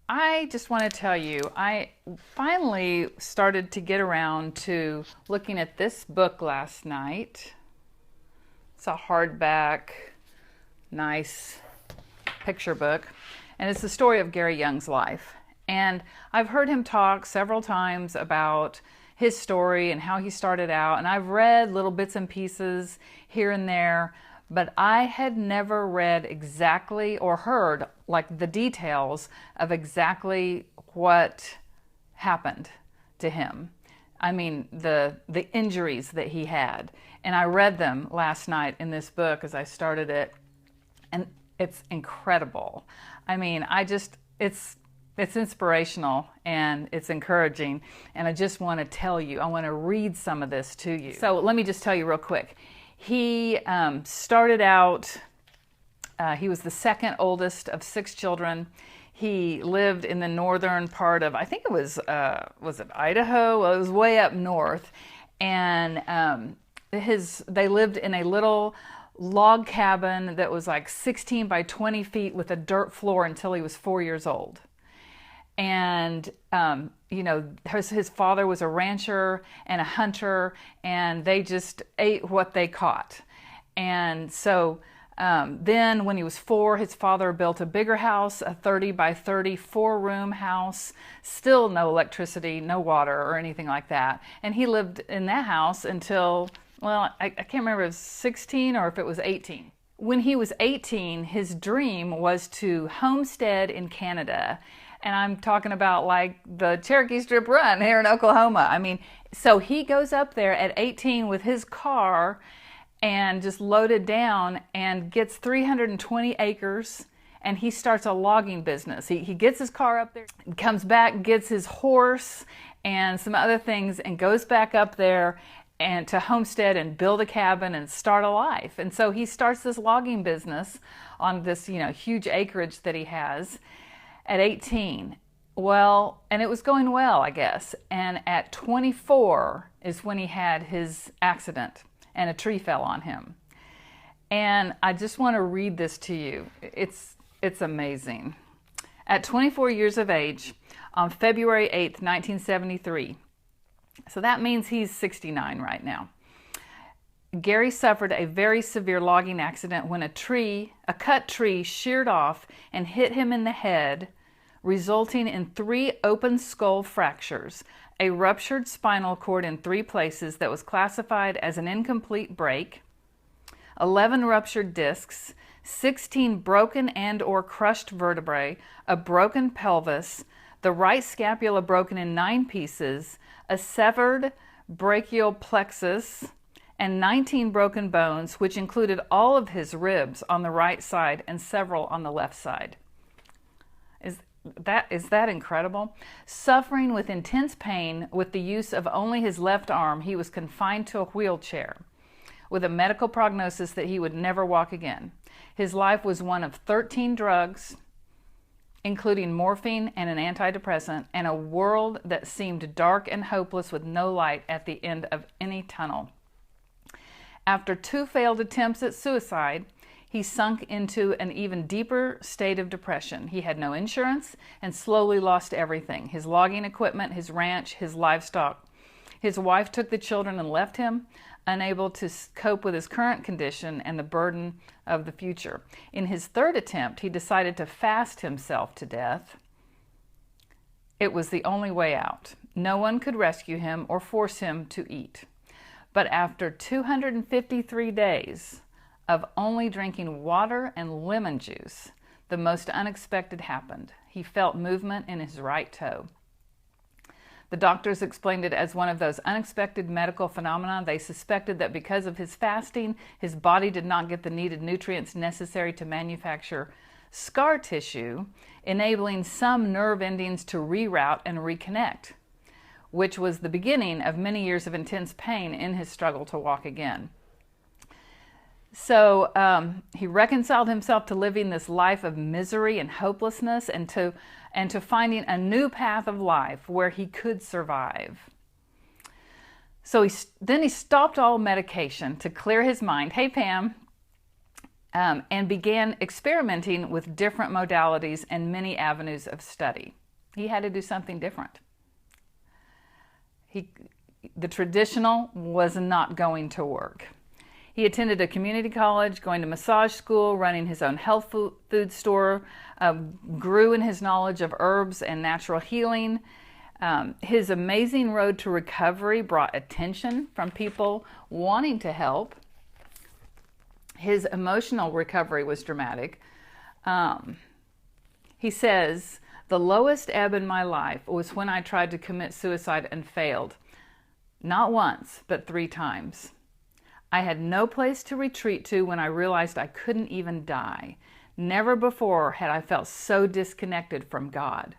I just want to tell you, I finally started to get around to looking at this book last night. It's a hardback, nice picture book, and it's the story of Gary Young's life. And I've heard him talk several times about his story and how he started out, and I've read little bits and pieces here and there, but I had never read exactly or heard like the details of exactly what happened to him. I mean, the injuries that he had. And I read them last night in this book as I started it, and it's incredible. I mean, it's inspirational and it's encouraging, and I just want to tell you, I want to read some of this to you. So let me just tell you real quick. He started out, he was the second oldest of 6 children. He lived in the northern part of, I think it was it Idaho? Well, it was way up north. And they lived in a little log cabin that was like 16 by 20 feet with a dirt floor until he was 4 years old. And, his father was a rancher and a hunter, and they just ate what they caught. And so then when he was 4, his father built a bigger house, a 30 by 30 4-room house, still no electricity, no water or anything like that. And he lived in that house until, well, I can't remember if it was 16 or if it was 18. When he was 18, his dream was to homestead in Canada. And I'm talking about like the Cherokee Strip Run here in Oklahoma. I mean, so he goes up there at 18 with his car and just loaded down and gets 320 acres, and he starts a logging business. He gets his car up there, comes back, gets his horse and some other things, and goes back up there and to homestead and build a cabin and start a life. And so he starts this logging business on this, huge acreage that he has at 18. Well, and it was going well, I guess. And at 24 is when he had his accident and a tree fell on him. And I just want to read this to you. It's amazing. At 24 years of age, on February 8th, 1973, so that means he's 69 right now, Gary suffered a very severe logging accident when a cut tree sheared off and hit him in the head, resulting in 3 open skull fractures, a ruptured spinal cord in 3 places that was classified as an incomplete break, 11 ruptured discs, 16 broken and or crushed vertebrae, a broken pelvis, the right scapula broken in 9 pieces, a severed brachial plexus, and 19 broken bones, which included all of his ribs on the right side and several on the left side. Is that incredible? Suffering with intense pain with the use of only his left arm, he was confined to a wheelchair with a medical prognosis that he would never walk again. His life was one of 13 drugs, including morphine and an antidepressant, and a world that seemed dark and hopeless with no light at the end of any tunnel. After 2 failed attempts at suicide, he sunk into an even deeper state of depression. He had no insurance and slowly lost everything: his logging equipment, his ranch, his livestock. His wife took the children and left him, unable to cope with his current condition and the burden of the future. In his 3rd attempt, he decided to fast himself to death. It was the only way out. No one could rescue him or force him to eat. But after 253 days of only drinking water and lemon juice, the most unexpected happened. He felt movement in his right toe. The doctors explained it as one of those unexpected medical phenomena. They suspected that because of his fasting, his body did not get the needed nutrients necessary to manufacture scar tissue, enabling some nerve endings to reroute and reconnect, which was the beginning of many years of intense pain in his struggle to walk again. So he reconciled himself to living this life of misery and hopelessness, and to finding a new path of life where he could survive. So then he stopped all medication to clear his mind. Hey, Pam. and began experimenting with different modalities and many avenues of study. He had to do something different. The traditional was not going to work. He attended a community college, going to massage school, running his own health food store, grew in his knowledge of herbs and natural healing. His amazing road to recovery brought attention from people wanting to help. His emotional recovery was dramatic. He says, "The lowest ebb in my life was when I tried to commit suicide and failed. Not once, but 3 times. I had no place to retreat to when I realized I couldn't even die. Never before had I felt so disconnected from God,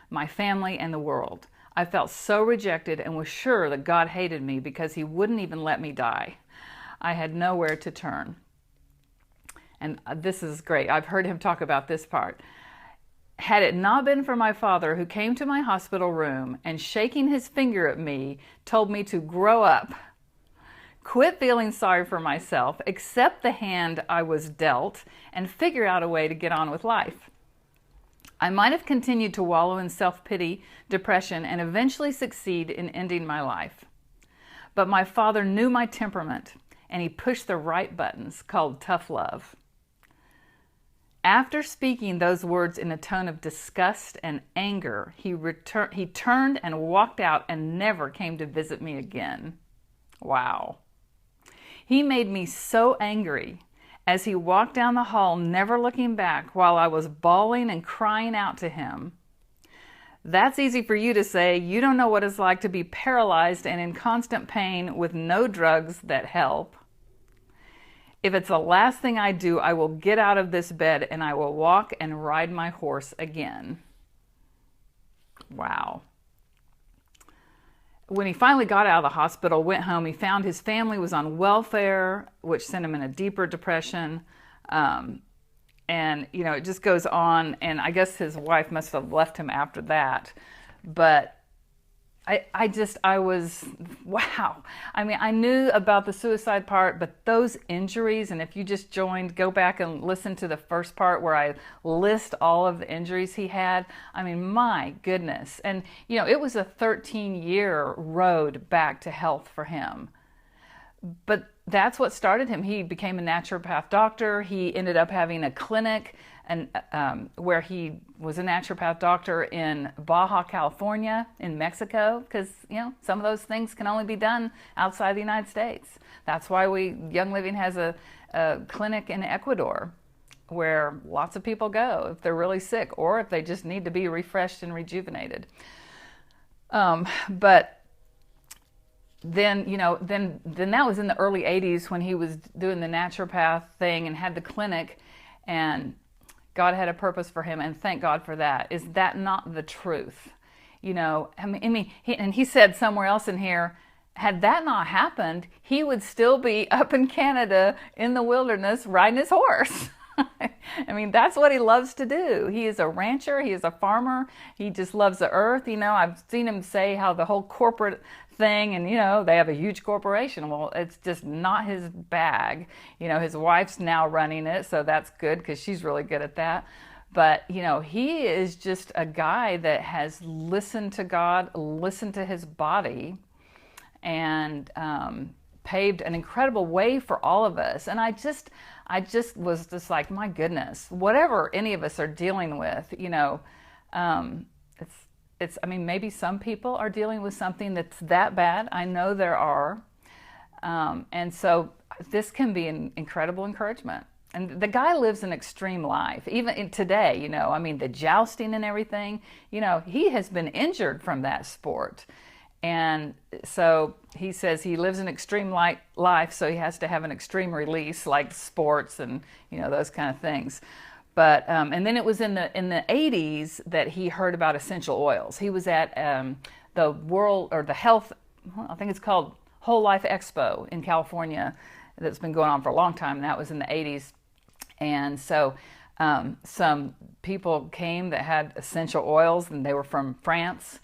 my family, and the world. I felt so rejected and was sure that God hated me because he wouldn't even let me die. I had nowhere to turn." And this is great. I've heard him talk about this part. "Had it not been for my father, who came to my hospital room and, shaking his finger at me, told me to grow up, quit feeling sorry for myself, accept the hand I was dealt, and figure out a way to get on with life, I might have continued to wallow in self-pity, depression, and eventually succeed in ending my life. But my father knew my temperament, and he pushed the right buttons, called tough love. After speaking those words in a tone of disgust and anger, he turned and walked out and never came to visit me again." Wow. "He made me so angry as he walked down the hall, never looking back, while I was bawling and crying out to him. That's easy for you to say. You don't know what it's like to be paralyzed and in constant pain with no drugs that help. If it's the last thing I do, I will get out of this bed and I will walk and ride my horse again." Wow. When he finally got out of the hospital, went home, he found his family was on welfare, which sent him in a deeper depression. And, it just goes on. And I guess his wife must have left him after that. But I was, wow. I mean, I knew about the suicide part, but those injuries, and if you just joined, go back and listen to the first part where I list all of the injuries he had. I mean, my goodness. And, it was a 13-year road back to health for him. But that's what started him. He became a naturopath doctor. He ended up having a clinic where he was a naturopath doctor in Baja California, in Mexico, because, some of those things can only be done outside the United States. That's why Young Living has a clinic in Ecuador where lots of people go if they're really sick or if they just need to be refreshed and rejuvenated. But then, then that was in the early 80s when he was doing the naturopath thing and had the clinic, and God had a purpose for him, and thank God for that. Is that not the truth? He said somewhere else in here, had that not happened, he would still be up in Canada in the wilderness riding his horse. That's what he loves to do. He is a rancher. He is a farmer. He just loves the earth. I've seen him say how the whole corporate thing, and they have a huge corporation. Well, it's just not his bag. His wife's now running it, so that's good because she's really good at that. But he is just a guy that has listened to God, listened to his body, and paved an incredible way for all of us. And I just was just like, my goodness, whatever any of us are dealing with, maybe some people are dealing with something that's that bad. I know there are. And so this can be an incredible encouragement. And the guy lives an extreme life, even today, the jousting and everything, he has been injured from that sport. And so he says he lives an extreme life, so he has to have an extreme release like sports and, those kind of things. But and then it was in the 80s that he heard about essential oils. He was at the Health, I think it's called Whole Life Expo in California, that's been going on for a long time. And that was in the 80s. And so some people came that had essential oils, and they were from France,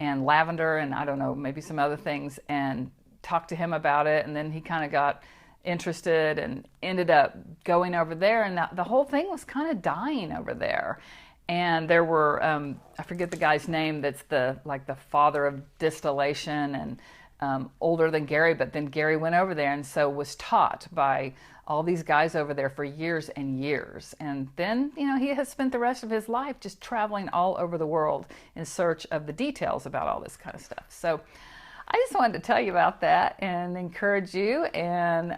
and lavender, and I don't know, maybe some other things, and talked to him about it. And then he kind of got interested and ended up going over there, and the whole thing was kind of dying over there. And there were, I forget the guy's name, that's the father of distillation, and older than Gary, but then Gary went over there and so was taught by all these guys over there for years and years. And then, he has spent the rest of his life just traveling all over the world in search of the details about all this kind of stuff. So I just wanted to tell you about that and encourage you. And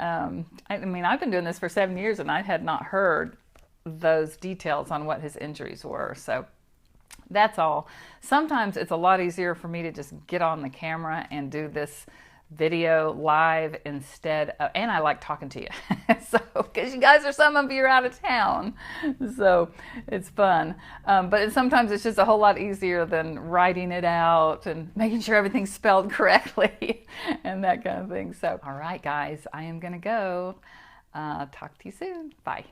I've been doing this for 7 years, and I had not heard those details on what his injuries were. So that's all. Sometimes it's a lot easier for me to just get on the camera and do this video live instead of, and I like talking to you. So, because you guys are, some of you are out of town, so it's fun. But sometimes it's just a whole lot easier than writing it out and making sure everything's spelled correctly and that kind of thing. So, all right, guys, I am going to go. Talk to you soon. Bye.